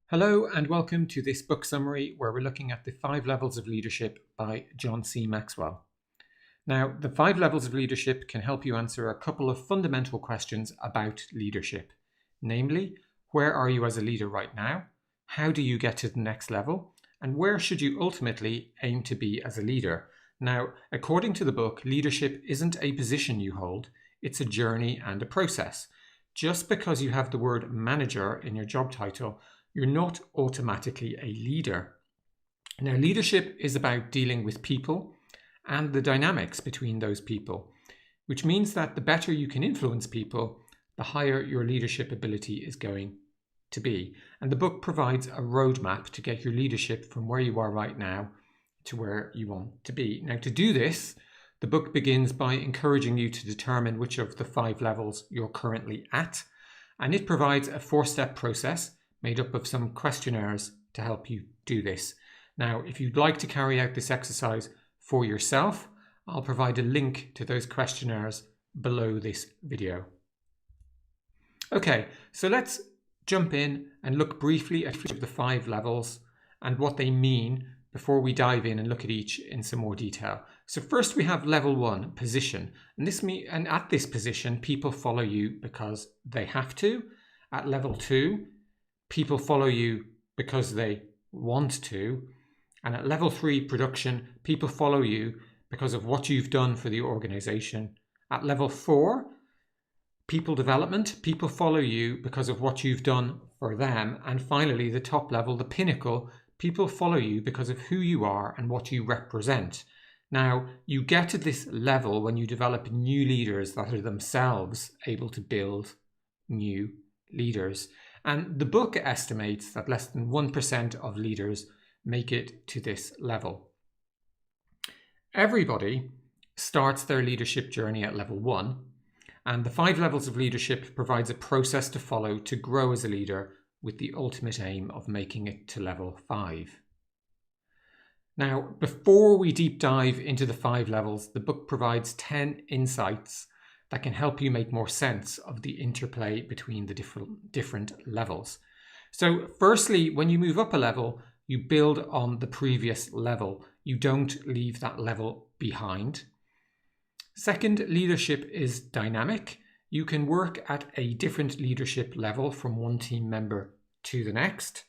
Hello and welcome to this book summary where we're looking at The 5 Levels of Leadership by John C. Maxwell. Now, the 5 levels of leadership can help you answer a couple of fundamental questions about leadership. Namely, where are you as a leader right now? How do you get to the next level? And where should you ultimately aim to be as a leader? Now, according to the book, leadership isn't a position you hold, it's a journey and a process. Just because you have the word manager in your job title, you're not automatically a leader. Now, leadership is about dealing with people and the dynamics between those people, which means that the better you can influence people, the higher your leadership ability is going to be. And the book provides a roadmap to get your leadership from where you are right now to where you want to be. Now, to do this, the book begins by encouraging you to determine which of the 5 levels you're currently at, and it provides a 4-step process made up of some questionnaires to help you do this. Now, if you'd like to carry out this exercise for yourself, I'll provide a link to those questionnaires below this video. Okay, so let's jump in and look briefly at each of the 5 levels and what they mean before we dive in and look at each in some more detail. So first we have level 1, position. And at this position, people follow you because they have to. At level 2, people follow you because they want to. And at level 3, production, people follow you because of what you've done for the organization. At level 4, people development, people follow you because of what you've done for them. And finally, the top level, the pinnacle, people follow you because of who you are and what you represent. Now, you get to this level when you develop new leaders that are themselves able to build new leaders. And the book estimates that less than 1% of leaders make it to this level. Everybody starts their leadership journey at level 1, and the 5 levels of leadership provides a process to follow to grow as a leader with the ultimate aim of making it to level 5. Now, before we deep dive into the 5 levels, the book provides 10 insights that can help you make more sense of the interplay between the different levels. So firstly, when you move up a level, you build on the previous level. You don't leave that level behind. Second, leadership is dynamic. You can work at a different leadership level from one team member to the next.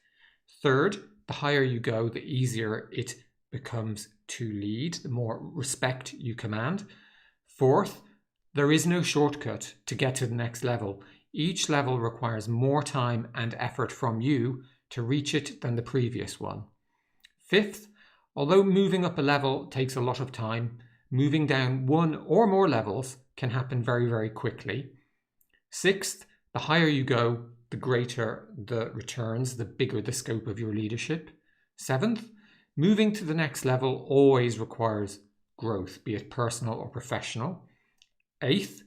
Third, the higher you go, the easier it becomes to lead, the more respect you command. Fourth, there is no shortcut to get to the next level. Each level requires more time and effort from you to reach it than the previous one. Fifth, although moving up a level takes a lot of time, moving down one or more levels can happen very, very quickly. Sixth, the higher you go, the greater the returns, the bigger the scope of your leadership. Seventh, moving to the next level always requires growth, be it personal or professional. Eighth,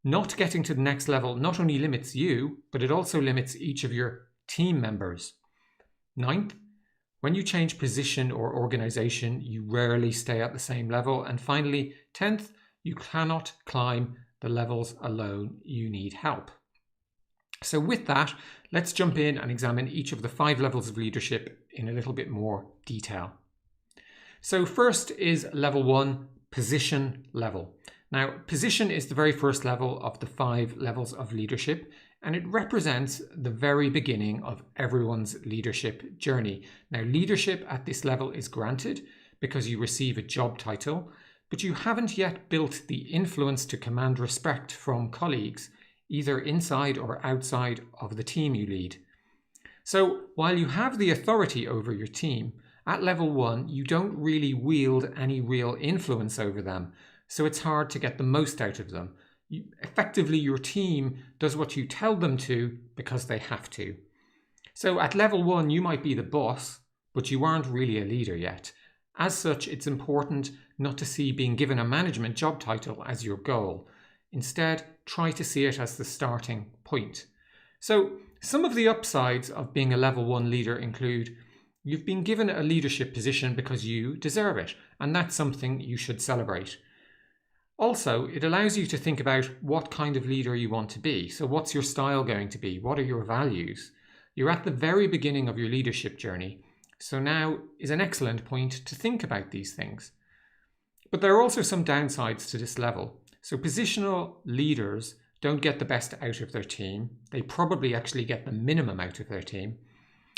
not getting to the next level not only limits you, but it also limits each of your team members. Ninth, when you change position or organization, you rarely stay at the same level. And finally, 10th, you cannot climb the levels alone. You need help. So with that, let's jump in and examine each of the 5 levels of leadership in a little bit more detail. So first is level 1, position level. Now, position is the very first level of the 5 levels of leadership, and it represents the very beginning of everyone's leadership journey. Now, leadership at this level is granted because you receive a job title, but you haven't yet built the influence to command respect from colleagues, either inside or outside of the team you lead. So, while you have the authority over your team, at level 1, you don't really wield any real influence over them. So it's hard to get the most out of them. Effectively, your team does what you tell them to because they have to. So at level 1, you might be the boss, but you aren't really a leader yet. As such, it's important not to see being given a management job title as your goal. Instead, try to see it as the starting point. So some of the upsides of being a level 1 leader include you've been given a leadership position because you deserve it, and that's something you should celebrate. Also, it allows you to think about what kind of leader you want to be. So what's your style going to be? What are your values? You're at the very beginning of your leadership journey, so now is an excellent point to think about these things. But there are also some downsides to this level. So positional leaders don't get the best out of their team. They probably actually get the minimum out of their team.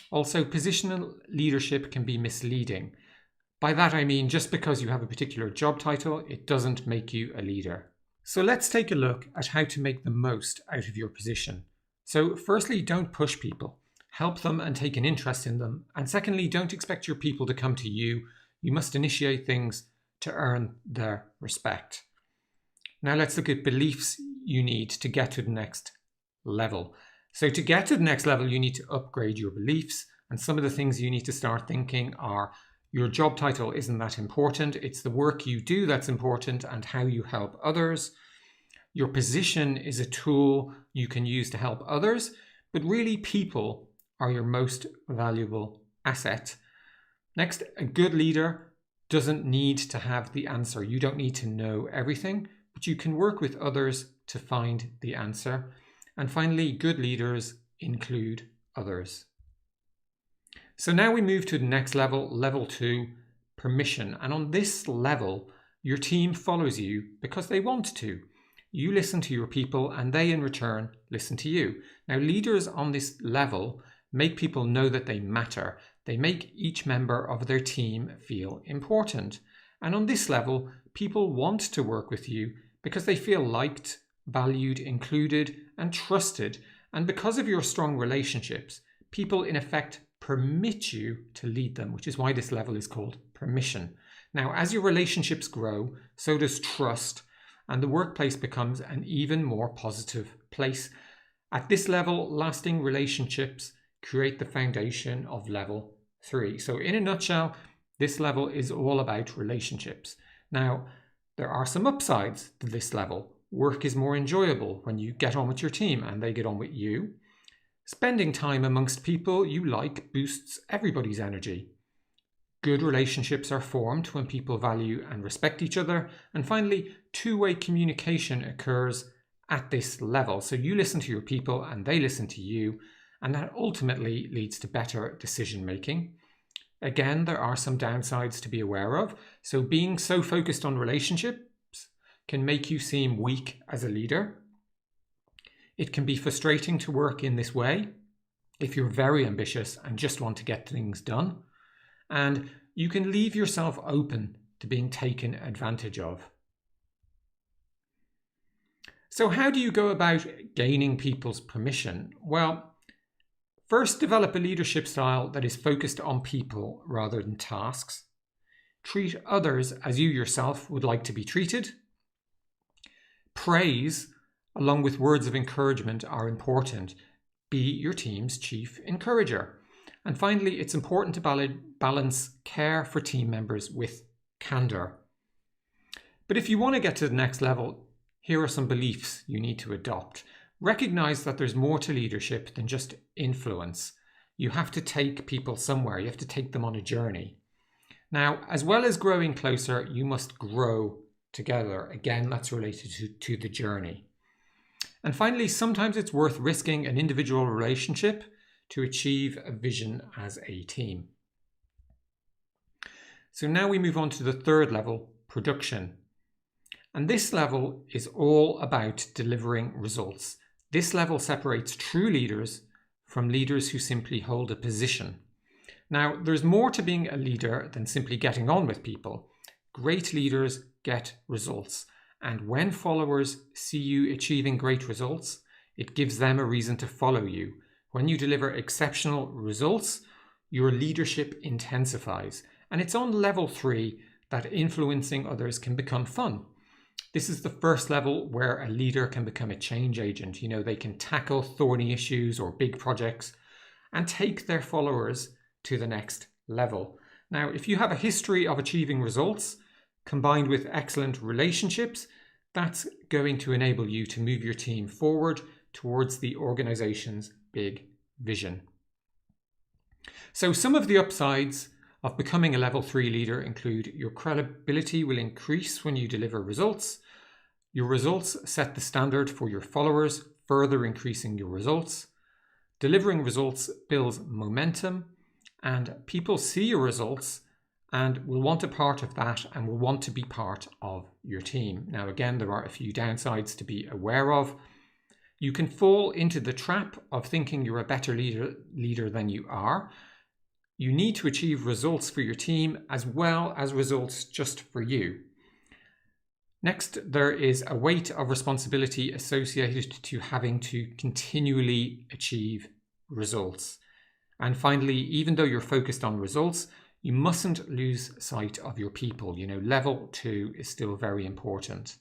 Also, positional leadership can be misleading. By that I mean just because you have a particular job title, it doesn't make you a leader. So let's take a look at how to make the most out of your position. So firstly, don't push people. Help them and take an interest in them. And secondly, don't expect your people to come to you. You must initiate things to earn their respect. Now let's look at beliefs you need to get to the next level. So to get to the next level, you need to upgrade your beliefs. And some of the things you need to start thinking are your job title isn't that important. It's the work you do that's important and how you help others. Your position is a tool you can use to help others, but really people are your most valuable asset. Next, a good leader doesn't need to have the answer. You don't need to know everything, but you can work with others to find the answer. And finally, good leaders include others. So now we move to the next level, level 2, permission. And on this level, your team follows you because they want to. You listen to your people and they in return listen to you. Now, leaders on this level make people know that they matter. They make each member of their team feel important. And on this level, people want to work with you because they feel liked, valued, included, and trusted. And because of your strong relationships, people in effect permit you to lead them, which is why this level is called permission. Now, as your relationships grow, so does trust, and the workplace becomes an even more positive place. At this level, lasting relationships create the foundation of level 3. So in a nutshell, this level is all about relationships. Now, there are some upsides to this level. Work is more enjoyable when you get on with your team and they get on with you. Spending time amongst people you like boosts everybody's energy. Good relationships are formed when people value and respect each other. And finally, two-way communication occurs at this level. So you listen to your people and they listen to you, and that ultimately leads to better decision making. Again, there are some downsides to be aware of. So being so focused on relationships can make you seem weak as a leader. It can be frustrating to work in this way if you're very ambitious and just want to get things done. And you can leave yourself open to being taken advantage of. So how do you go about gaining people's permission? Well, first, develop a leadership style that is focused on people rather than tasks. Treat others as you yourself would like to be treated. Praise, along with words of encouragement, are important. Be your team's chief encourager. And finally, it's important to balance care for team members with candor. But if you want to get to the next level, here are some beliefs you need to adopt. Recognize that there's more to leadership than just influence. You have to take people somewhere. You have to take them on a journey. Now, as well as growing closer, you must grow together. Again, that's related to the journey. And finally, sometimes it's worth risking an individual relationship to achieve a vision as a team. So now we move on to the third level, production. And this level is all about delivering results. This level separates true leaders from leaders who simply hold a position. Now, there's more to being a leader than simply getting on with people. Great leaders get results. And when followers see you achieving great results, it gives them a reason to follow you. When you deliver exceptional results, your leadership intensifies. And it's on level 3 that influencing others can become fun. This is the first level where a leader can become a change agent. You know, they can tackle thorny issues or big projects and take their followers to the next level. Now, if you have a history of achieving results combined with excellent relationships, that's going to enable you to move your team forward towards the organization's big vision. So some of the upsides of becoming a level 3 leader include your credibility will increase when you deliver results. Your results set the standard for your followers, further increasing your results. Delivering results builds momentum, and people see your results and will want a part of that and will want to be part of your team. Now, again, there are a few downsides to be aware of. You can fall into the trap of thinking you're a better leader than you are. You need to achieve results for your team as well as results just for you. Next, there is a weight of responsibility associated to having to continually achieve results. And finally, even though you're focused on results, you mustn't lose sight of your people. Level 2 is still very important.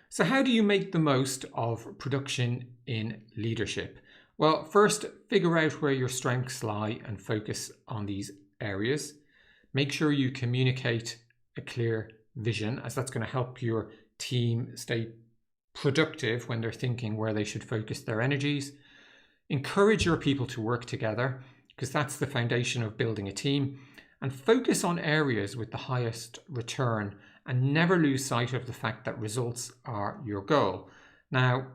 So how do you make the most of production in leadership? Well, first, figure out where your strengths lie and focus on these areas. Make sure you communicate a clear vision, as that's going to help your team stay productive when they're thinking where they should focus their energies. Encourage your people to work together, because that's the foundation of building a team. And focus on areas with the highest return, and never lose sight of the fact that results are your goal. Now,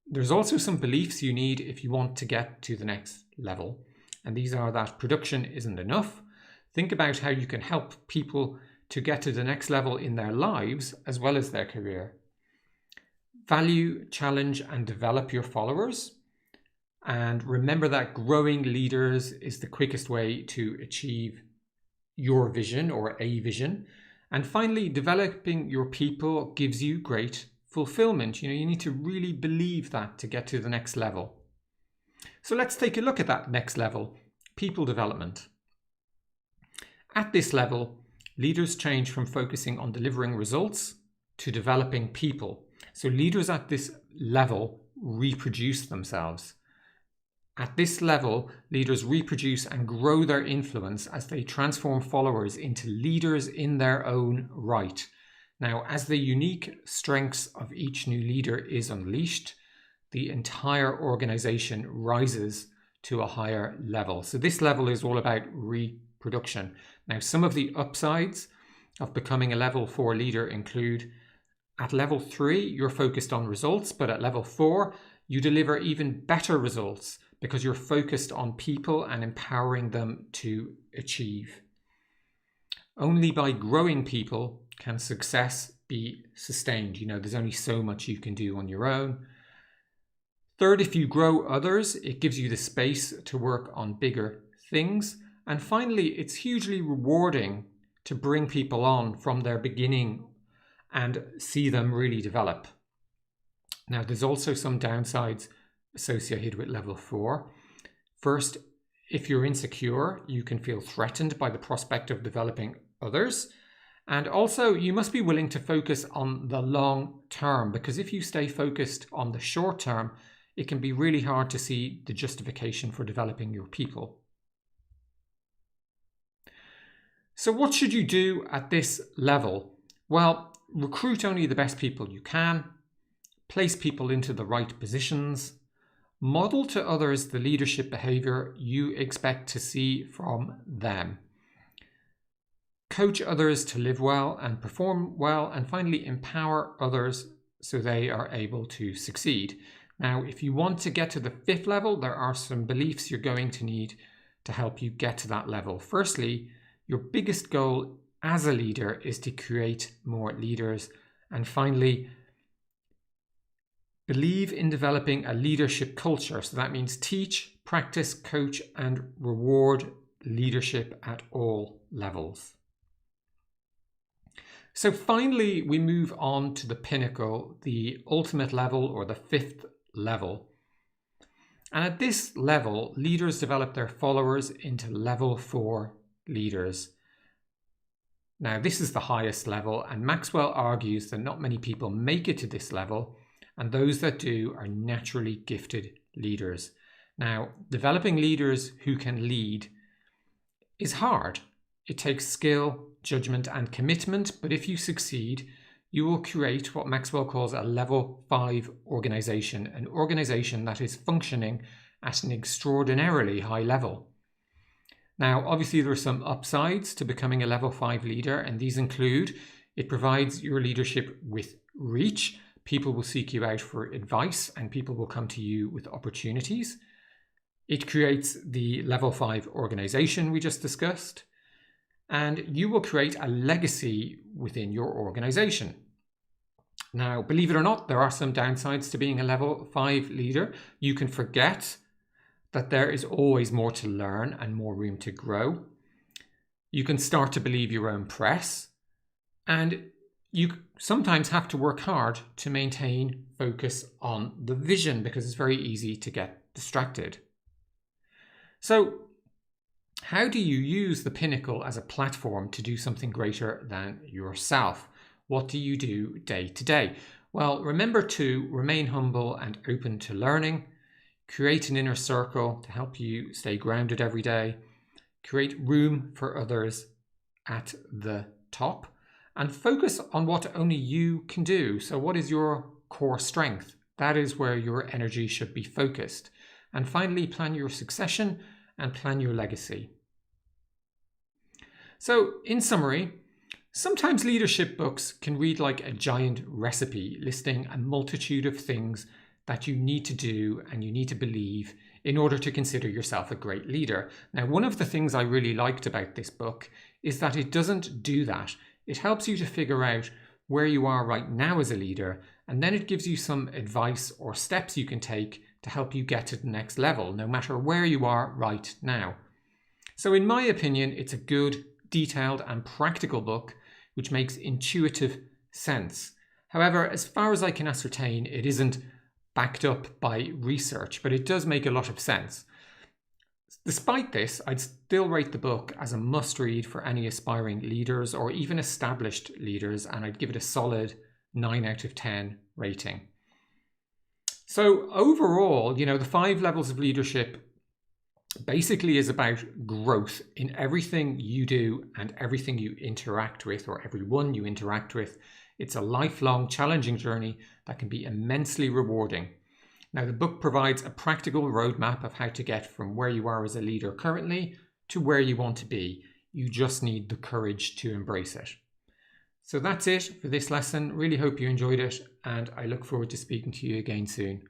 there's also some beliefs you need if you want to get to the next level. And these are that production isn't enough. Think about how you can help people to get to the next level in their lives as well as their career. Value, challenge, and develop your followers. And remember that growing leaders is the quickest way to achieve your vision or a vision. And finally, developing your people gives you great fulfillment. You need to really believe that to get to the next level. So let's take a look at that next level, people development. At this level, leaders change from focusing on delivering results to developing people. So leaders at this level reproduce themselves. At this level, leaders reproduce and grow their influence as they transform followers into leaders in their own right. Now, as the unique strengths of each new leader is unleashed, the entire organization rises to a higher level. So this level is all about reproduction. Now, some of the upsides of becoming a level 4 leader include: at level 3, you're focused on results, but at level 4, you deliver even better results because you're focused on people and empowering them to achieve. Only by growing people can success be sustained. There's only so much you can do on your own. Third, if you grow others, it gives you the space to work on bigger things. And finally, it's hugely rewarding to bring people on from their beginning and see them really develop. Now, there's also some downsides associated with level 4. First, if you're insecure, you can feel threatened by the prospect of developing others. And also, you must be willing to focus on the long term, because if you stay focused on the short term, it can be really hard to see the justification for developing your people. So what should you do at this level? Well, recruit only the best people you can, place people into the right positions, model to others the leadership behavior you expect to see from them, coach others to live well and perform well, and finally empower others so they are able to succeed. Now, if you want to get to the 5th level, there are some beliefs you're going to need to help you get to that level. Firstly, your biggest goal as a leader is to create more leaders. And finally, believe in developing a leadership culture. So that means teach, practice, coach, and reward leadership at all levels. So finally, we move on to the pinnacle, the ultimate level, or the 5th level. And at this level, leaders develop their followers into level 4 leaders. Now, this is the highest level, and Maxwell argues that not many people make it to this level, and those that do are naturally gifted leaders. Now, developing leaders who can lead is hard. It takes skill, judgment, and commitment, but if you succeed, you will create what Maxwell calls a level 5 organization, an organization that is functioning at an extraordinarily high level. Now, obviously, there are some upsides to becoming a level 5 leader, and these include: it provides your leadership with reach, People will seek you out for advice and people will come to you with opportunities. It creates the level 5 organization we just discussed, and you will create a legacy within your organization. Now, believe it or not, there are some downsides to being a level 5 leader. You can forget that there is always more to learn and more room to grow. You can start to believe your own press, and you sometimes have to work hard to maintain focus on the vision because it's very easy to get distracted. So, how do you use the Pinnacle as a platform to do something greater than yourself? What do you do day to day? Well, remember to remain humble and open to learning, create an inner circle to help you stay grounded every day, create room for others at the top, and focus on what only you can do. So what is your core strength? That is where your energy should be focused. And finally, plan your succession and plan your legacy. So in summary, sometimes leadership books can read like a giant recipe listing a multitude of things that you need to do and you need to believe in order to consider yourself a great leader. Now, one of the things I really liked about this book is that it doesn't do that. It helps you to figure out where you are right now as a leader, and then it gives you some advice or steps you can take to help you get to the next level, no matter where you are right now. So in my opinion, it's a good, detailed and practical book which makes intuitive sense. However, as far as I can ascertain, it isn't backed up by research, but it does make a lot of sense. Despite this, I'd still rate the book as a must-read for any aspiring leaders or even established leaders, and I'd give it a solid 9 out of 10 rating. So overall, the 5 levels of leadership basically is about growth in everything you do and everything you interact with, or everyone you interact with. It's a lifelong, challenging journey that can be immensely rewarding. Now, the book provides a practical roadmap of how to get from where you are as a leader currently to where you want to be. You just need the courage to embrace it. So that's it for this lesson. Really hope you enjoyed it, and I look forward to speaking to you again soon.